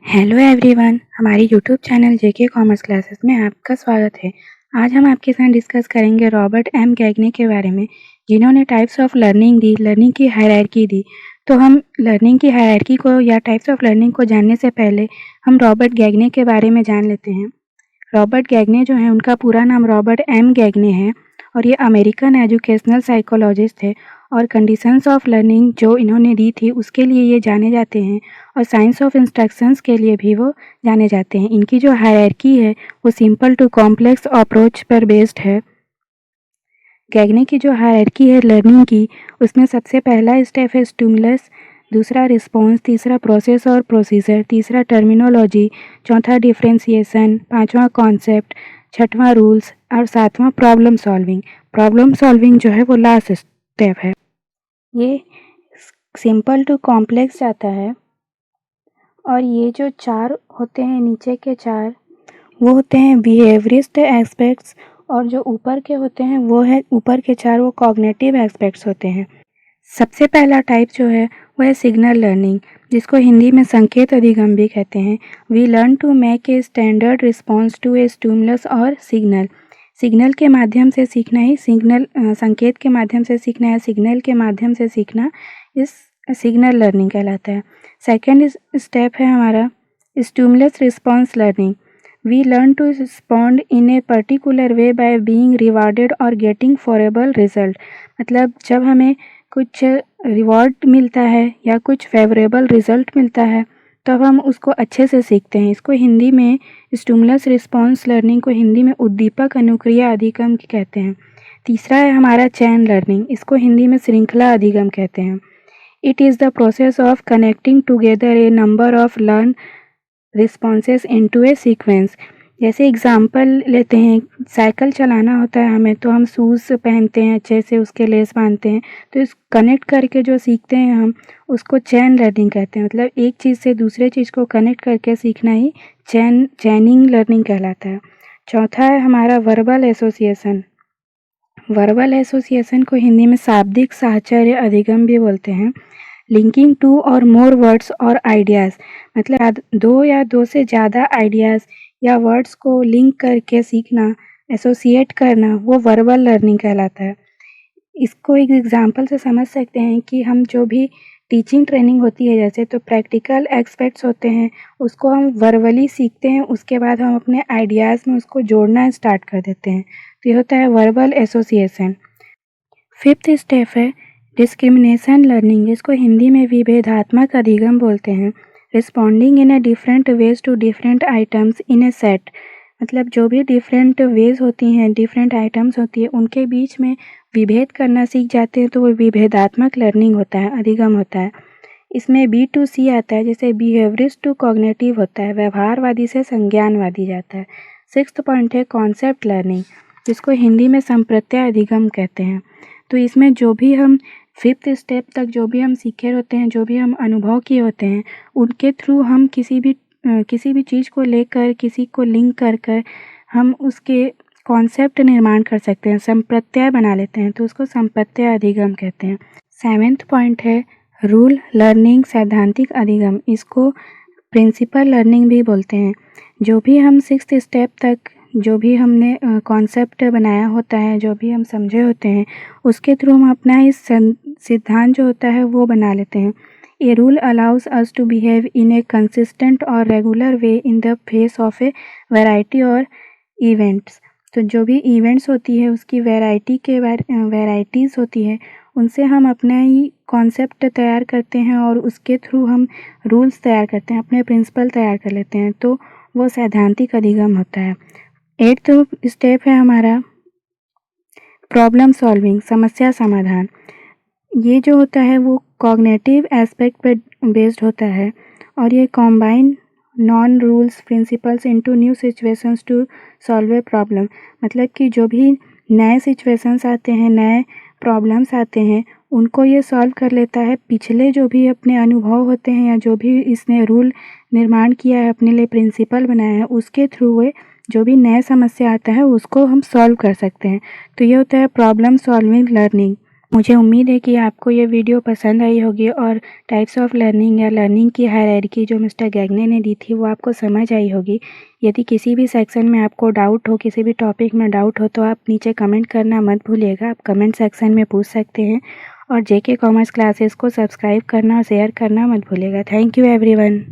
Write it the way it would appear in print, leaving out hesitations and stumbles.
Hello everyone, हमारे YouTube channel जेके commerce classes में आपका स्वागत है। आज हम आपके साथ डिस्कस करेंगे रॉबर्ट एम गैगने के बारे में, जिन्होंने टाइप्स ऑफ लर्निंग की हायरार्की दी। तो हम लर्निंग की हायरार्की को या टाइप्स ऑफ लर्निंग को जानने से पहले हम रॉबर्ट गैगने के बारे में जान लेते हैं। रॉबर्ट गैगने जो है, उनका पूरा नाम रॉबर्ट एम गैगने है और ये अमेरिकन एजुकेशनल साइकोलॉजिस्ट थे और कंडीशंस ऑफ लर्निंग जो इन्होंने दी थी उसके लिए ये जाने जाते हैं और साइंस ऑफ इंस्ट्रक्शंस के लिए भी वो जाने जाते हैं। इनकी जो हायरार्की है वो सिंपल टू कॉम्प्लेक्स अप्रोच पर बेस्ड है। गैगने की जो हायरार्की है लर्निंग की, उसमें सबसे पहला स्टेप है स्टिमुलस, दूसरा रिस्पॉन्स, तीसरा प्रोसेस और प्रोसीजर, तीसरा टर्मिनोलॉजी, चौथा डिफरेंशिएशन, पांचवा कॉन्सेप्ट, छठवां रूल्स और सातवां प्रॉब्लम सॉल्विंग। प्रॉब्लम सॉल्विंग जो है वो लास्ट स्टेप है। ये सिंपल टू कॉम्प्लेक्स जाता है और ये जो चार होते हैं, नीचे के चार वो होते हैं बिहेवियरिस्ट एस्पेक्ट्स और जो ऊपर के होते हैं वो है ऊपर के चार वो कॉग्निटिव एस्पेक्ट्स होते हैं। सबसे पहला टाइप जो है वो है सिग्नल लर्निंग, जिसको हिंदी में संकेत अधिगम भी कहते हैं। We learn to make a standard response to a stimulus और सिग्नल। सिग्नल के माध्यम से सीखना ही संकेत के माध्यम से सीखना या सिग्नल के माध्यम से सीखना इस सिग्नल लर्निंग कहलाता है। सेकेंड स्टेप है हमारा stimulus response learning. We learn to respond in a particular way by being rewarded और गेटिंग फॉरेबल रिजल्ट। मतलब जब हमें कुछ रिवॉर्ड मिलता है या कुछ फेवरेबल रिजल्ट मिलता है तब हम उसको अच्छे से सीखते हैं। इसको हिंदी में स्टिमुलस रिस्पॉन्स लर्निंग को हिंदी में उद्दीपक अनुक्रिया अधिगम कहते हैं। तीसरा है हमारा चैन लर्निंग, इसको हिंदी में श्रृंखला अधिगम कहते हैं। It is the process of connecting together A number of learn responses into A sequence. जैसे एग्जाम्पल लेते हैं, साइकिल चलाना होता है हमें तो हम शूज़ पहनते हैं, अच्छे से उसके लेस बांधते हैं, तो इस कनेक्ट करके जो सीखते हैं हम उसको चैन लर्निंग कहते हैं। मतलब एक चीज़ से दूसरे चीज़ को कनेक्ट करके सीखना ही चैनिंग लर्निंग कहलाता है। चौथा है हमारा वर्बल एसोसिएशन। वर्बल एसोसिएशन को हिंदी में शाब्दिक साहचर्य अधिगम भी बोलते हैं। लिंकिंग टू और मोर वर्ड्स और आइडियाज़, मतलब दो या दो से ज़्यादा आइडियाज़ या वर्ड्स को लिंक करके सीखना, एसोसिएट करना, वो वर्बल लर्निंग कहलाता है। इसको एक एग्जांपल से समझ सकते हैं कि हम जो भी टीचिंग ट्रेनिंग होती है, जैसे तो प्रैक्टिकल एस्पेक्ट्स होते हैं उसको हम वर्बली सीखते हैं, उसके बाद हम अपने आइडियाज़ में उसको जोड़ना स्टार्ट कर देते हैं, तो ये होता है वर्बल एसोसिएशन। फिफ्थ स्टेप है डिस्क्रिमिनेशन लर्निंग, जिसको हिंदी में विभेदात्मक अधिगम बोलते हैं। Responding in a different ways to different items in a set. मतलब जो भी डिफरेंट वेज होती हैं, डिफरेंट आइटम्स होती है, उनके बीच में विभेद करना सीख जाते हैं तो वो विभेदात्मक लर्निंग होता है, अधिगम होता है। इसमें B2C आता है, जैसे बिहेवियरिस्ट टू कॉग्निटिव होता है, व्यवहारवादी से संज्ञानवादी जाता है। सिक्स्थ पॉइंट है कॉन्सेप्ट लर्निंग, जिसको हिंदी में संप्रत्यय अधिगम कहते हैं। तो इसमें जो भी हम फिफ्थ स्टेप तक जो भी हम सीखे होते हैं, जो भी हम अनुभव किए होते हैं, उनके थ्रू हम किसी भी चीज़ को लेकर, किसी को लिंक कर कर हम उसके कॉन्सेप्ट निर्माण कर सकते हैं, संप्रत्यय बना लेते हैं, तो उसको संप्रत्यय अधिगम कहते हैं। सेवेंथ पॉइंट है रूल लर्निंग सैद्धांतिक अधिगम, इसको प्रिंसिपल लर्निंग भी बोलते हैं। जो भी हम सिक्स्थ स्टेप तक जो भी हमने कॉन्सेप्ट बनाया होता है, जो भी हम समझे होते हैं, उसके थ्रू हम अपना इस सिद्धांत जो होता है वो बना लेते हैं। A rule allows us to behave in a consistent और regular way in the face of a variety और इवेंट्स। तो जो भी इवेंट्स होती है उसकी वैरायटीज़ होती है, उनसे हम अपना ही कॉन्सेप्ट तैयार करते हैं और उसके थ्रू हम रूल्स तैयार करते हैं, अपने प्रिंसिपल तैयार कर लेते हैं, तो वो सैद्धांतिक अधिगम होता है। एट्थ स्टेप है हमारा प्रॉब्लम सॉल्विंग, समस्या समाधान। ये जो होता है वो कॉग्निटिव एस्पेक्ट पे बेस्ड होता है और ये combine known rules principles into new situations to solve a problem. मतलब कि जो भी नए सिचुएशंस आते हैं, नए प्रॉब्लम्स आते हैं, उनको ये सॉल्व कर लेता है। पिछले जो भी अपने अनुभव होते हैं या जो भी इसने रूल निर्माण किया है, अपने लिए प्रिंसिपल बनाया है, उसके थ्रू वे जो भी नया समस्या आता है उसको हम सॉल्व कर सकते हैं। तो ये होता है प्रॉब्लम सॉल्विंग लर्निंग। मुझे उम्मीद है कि आपको ये वीडियो पसंद आई होगी और टाइप्स ऑफ लर्निंग या लर्निंग की हायरार्की जो मिस्टर गैगने ने दी थी वो आपको समझ आई होगी। यदि किसी भी सेक्शन में आपको डाउट हो, किसी भी टॉपिक में डाउट हो, तो आप नीचे कमेंट करना मत भूलिएगा। आप कमेंट सेक्शन में पूछ सकते हैं और जेके कॉमर्स क्लासेस को सब्सक्राइब करना और शेयर करना मत भूलिएगा। Thank you everyone.